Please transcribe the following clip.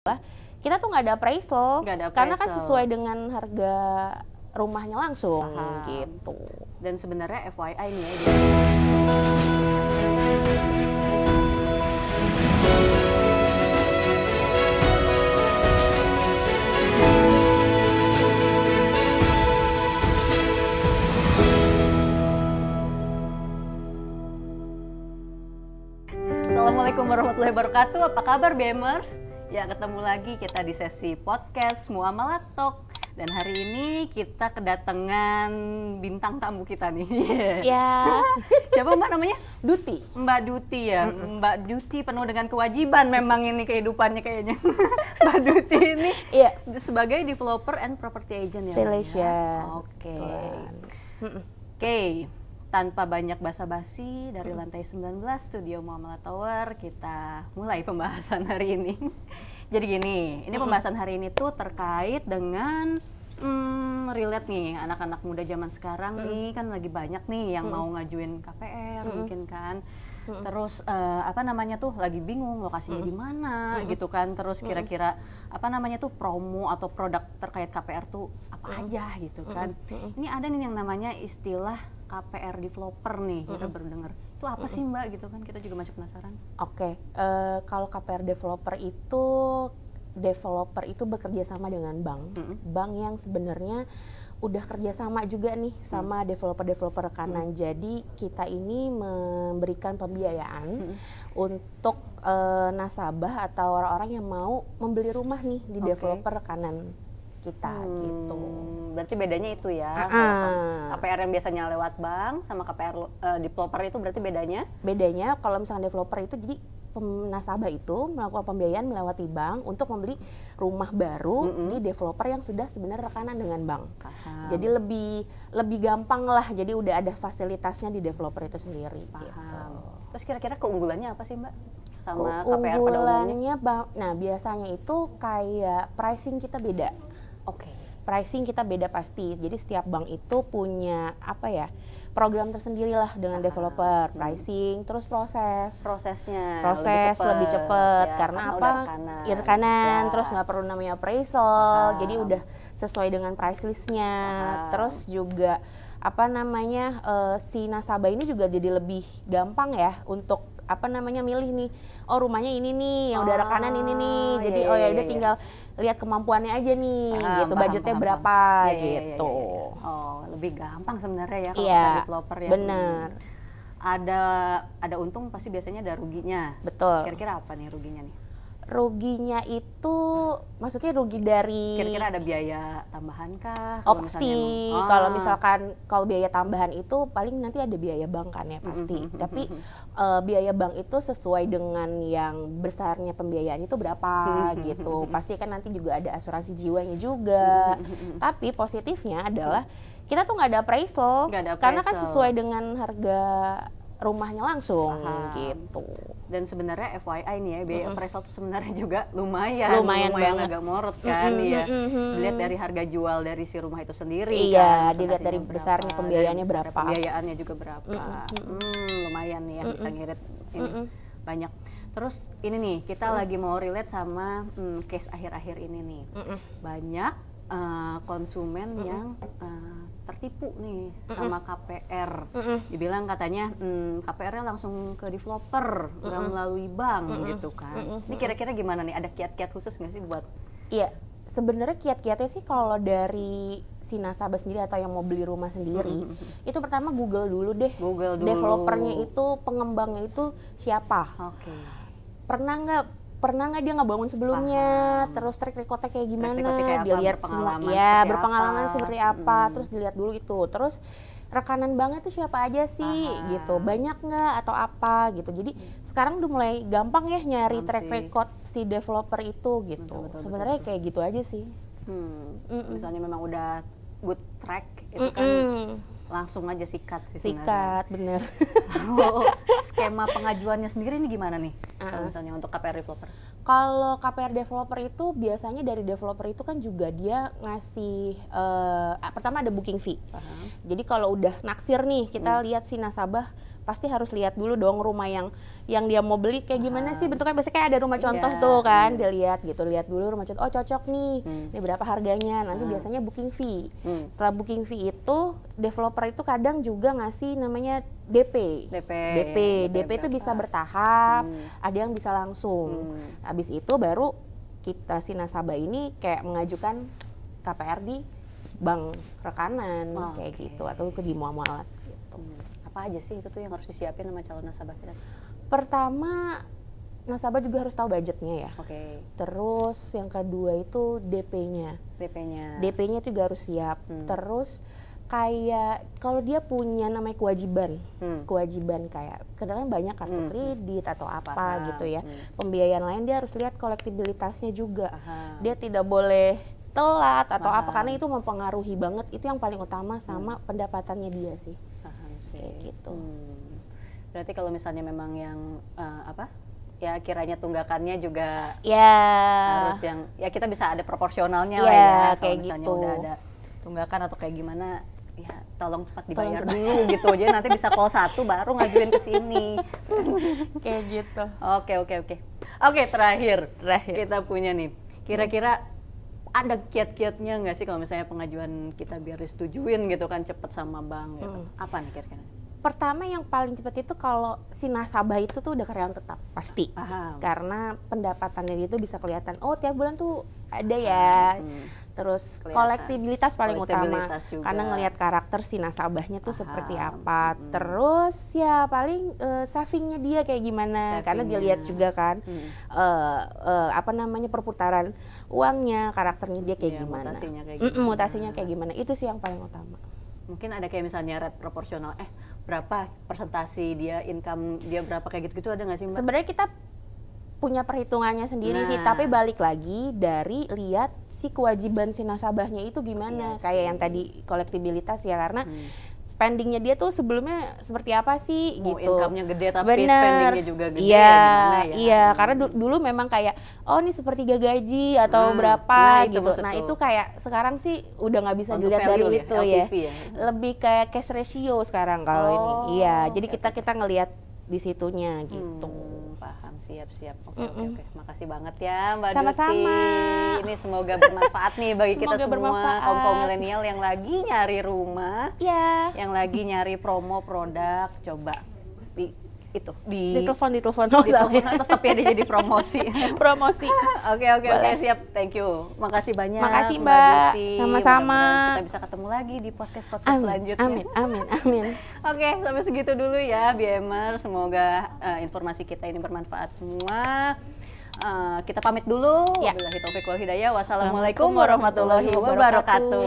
Kita tuh nggak ada appraisal, karena kan appraisal. sesuai dengan harga rumahnya langsung. Paham. Gitu. Dan sebenarnya FYI nih ya, Assalamualaikum warahmatullahi wabarakatuh. Apa kabar BMers? Ya, ketemu lagi kita di sesi podcast Muamalah Talk. Dan hari ini kita kedatangan bintang tamu kita nih. Ya. Siapa Mbak namanya? Duti. Mbak Duti ya. Mbak Duti penuh dengan kewajiban memang ini kehidupannya kayaknya. Mbak Duti ini sebagai developer and property agent ya. Relation. Oke. Tanpa banyak basa-basi, dari lantai 19 studio Muamalah Tower, kita mulai pembahasan hari ini. Jadi gini, ini pembahasan hari ini tuh terkait dengan relate nih, anak-anak muda zaman sekarang nih kan lagi banyak nih yang mau ngajuin KPR mungkin kan. Terus apa namanya tuh lagi bingung lokasinya di mana gitu kan. Terus kira-kira apa namanya tuh promo atau produk terkait KPR tuh apa aja gitu kan. Ini ada nih yang namanya istilah KPR developer nih, kita baru dengar. Itu apa sih Mbak gitu kan, kita juga masih penasaran. Oke, kalau KPR developer itu bekerja sama dengan bank. Bank yang sebenarnya udah kerjasama juga nih sama developer-developer rekanan. Jadi kita ini memberikan pembiayaan untuk nasabah atau orang-orang yang mau membeli rumah nih di developer rekanan kita gitu. Berarti bedanya itu ya. KPR yang biasanya lewat bank sama KPR developer itu berarti bedanya? Bedanya kalau misalnya developer itu jadi nasabah itu melakukan pembiayaan melewati bank untuk membeli rumah baru di developer yang sudah sebenarnya rekanan dengan bank. Jadi lebih gampang lah. Jadi udah ada fasilitasnya di developer itu sendiri. Gitu. Terus kira-kira keunggulannya apa sih Mbak? Sama KPR pada umumnya? Nah biasanya itu kayak pricing kita beda. Pricing kita beda pasti. Jadi setiap bank itu punya program tersendiri lah dengan developer, pricing, terus prosesnya lebih cepat ya, karena rekanan, terus nggak perlu namanya appraisal, jadi udah sesuai dengan price listnya. Terus juga si nasabah ini juga jadi lebih gampang ya untuk milih nih, rumahnya ini nih yang udah rekanan ini nih, jadi udah tinggal lihat kemampuannya aja nih, gitu, budgetnya berapa gitu. Lebih gampang sebenarnya ya kalau developer ya. Bener. Ada untung pasti biasanya ada ruginya. Betul. Kira-kira apa nih ruginya nih? Ruginya itu maksudnya rugi dari kira-kira ada biaya tambahan kah? Pasti. Kalau misalkan biaya tambahan itu paling nanti ada biaya bank kan ya pasti. Tapi biaya bank itu sesuai dengan yang besarnya pembiayaan itu berapa gitu. Pasti kan nanti juga ada asuransi jiwanya juga. Tapi positifnya adalah kita tuh nggak ada appraisal, karena kan sesuai dengan harga rumahnya langsung gitu. Dan sebenarnya FYI nih ya, biaya appraisal itu sebenarnya juga lumayan agak morot kan ya. Dilihat dari harga jual dari si rumah itu sendiri kan. Dilihat dari besarnya pembiayaannya berapa. Pembiayaannya juga berapa. Lumayan nih ya, bisa ngirit ini banyak. Terus ini nih, kita lagi mau relate sama case akhir-akhir ini nih. Banyak konsumen yang tertipu nih sama KPR. Dibilang katanya KPR-nya langsung ke developer, nggak melalui bank gitu kan. Ini kira-kira gimana nih? Ada kiat-kiat khusus nggak sih buat? Iya, sebenarnya kiat-kiatnya sih kalau dari si nasabah sendiri atau yang mau beli rumah sendiri, itu pertama Google dulu deh. Developernya itu, pengembangnya itu siapa? Pernah nggak dia ngebangun sebelumnya, terus track recordnya kayak gimana, dilihat semua, berpengalaman seperti apa, terus dilihat dulu itu, terus rekanan banknya tuh siapa aja sih, gitu, banyak nggak atau apa, gitu. Jadi sekarang udah mulai gampang ya nyari track record si developer itu, gitu. Sebenarnya kayak gitu aja sih. Misalnya memang udah good track, itu kan langsung aja sikat sih sebenarnya. Sikat, bener. Skema pengajuannya sendiri ini gimana nih? Misalnya untuk KPR developer? Kalau KPR developer itu biasanya dari developer itu kan juga dia ngasih pertama ada booking fee. Jadi kalau udah naksir nih, kita lihat si nasabah pasti harus lihat dulu dong rumah yang dia mau beli kayak gimana sih bentuknya. Biasanya kayak ada rumah contoh tuh kan, dia lihat gitu, lihat dulu rumah contoh, oh cocok nih, ini berapa harganya, nanti biasanya booking fee. Setelah booking fee itu, developer itu kadang juga ngasih namanya DP itu bisa bertahap, ada yang bisa langsung. Habis itu baru kita si nasabah ini kayak mengajukan KPR di bank rekanan kayak gitu, atau ke di muamalat gitu. Apa aja sih itu tuh yang harus disiapin sama calon nasabah kita? Pertama, nasabah juga harus tahu budgetnya ya. Terus yang kedua itu DP-nya juga harus siap. Terus kayak kalau dia punya namanya kewajiban kayak kadang banyak kartu kredit atau apa gitu ya, pembiayaan lain, dia harus lihat kolektibilitasnya juga. Dia tidak boleh telat atau apa, karena itu mempengaruhi banget. Itu yang paling utama sama pendapatannya dia sih. Kayak gitu. Berarti kalau misalnya memang yang ya kiranya tunggakannya juga harus yang ya kita bisa ada proporsionalnya lah ya. Kalau misalnya gitu. Udah ada tunggakan atau kayak gimana, ya tolong cepat dibayar dulu gitu. Jadi nanti bisa call 1 baru ngajuin ke sini. Kayak gitu. Oke, terakhir kita punya nih. Kira-kira ada kiat-kiatnya nggak sih kalau misalnya pengajuan kita biar disetujuin gitu kan cepet sama bank gitu. Apa nih kira-kira? Pertama yang paling cepat itu kalau si nasabah itu tuh udah karyawan tetap pasti. Karena pendapatannya dia tuh bisa kelihatan, oh tiap bulan tuh ada ya. Terus kolektibilitas paling utama juga. Karena ngelihat karakter si nasabahnya tuh seperti apa. Terus ya paling savingnya dia kayak gimana, karena dilihat juga kan perputaran uangnya, karakternya dia kayak gimana, mutasinya kayak gimana. Itu sih yang paling utama. Mungkin ada kayak misalnya rate proporsional, berapa persentasi dia, income dia berapa, kayak gitu-gitu ada nggak sih Mbak? Sebenarnya kita punya perhitungannya sendiri sih, tapi balik lagi dari lihat si kewajiban si nasabahnya itu gimana. Kayak yang tadi kolektibilitas ya, karena spendingnya dia tuh sebelumnya seperti apa sih gitu. Income-nya gede tapi spendingnya juga gede. Iya, karena dulu memang kayak ini sepertiga gaji atau berapa gitu. Nah itu kayak sekarang sih udah nggak bisa dilihat dari itu ya. Lebih kayak cash ratio sekarang kalau ini. Iya, jadi kita ngelihat di situnya gitu. Paham, siap. Oke. Makasih banget ya Mbak Duti. Sama-sama. Ini semoga bermanfaat nih bagi kita semua kaum milenial yang lagi nyari rumah, yang lagi nyari promo produk. Coba ditelepon tetap ya dia jadi promosi. Oke, siap. Thank you. Makasih banyak. Makasih Mbak. Sama-sama. Kita bisa ketemu lagi di podcast selanjutnya. Amin. Oke, sampai segitu dulu ya BMer. Semoga informasi kita ini bermanfaat semua. Kita pamit dulu. Wabillahi taufiq wal hidayah. Wassalamualaikum warahmatullahi wabarakatuh.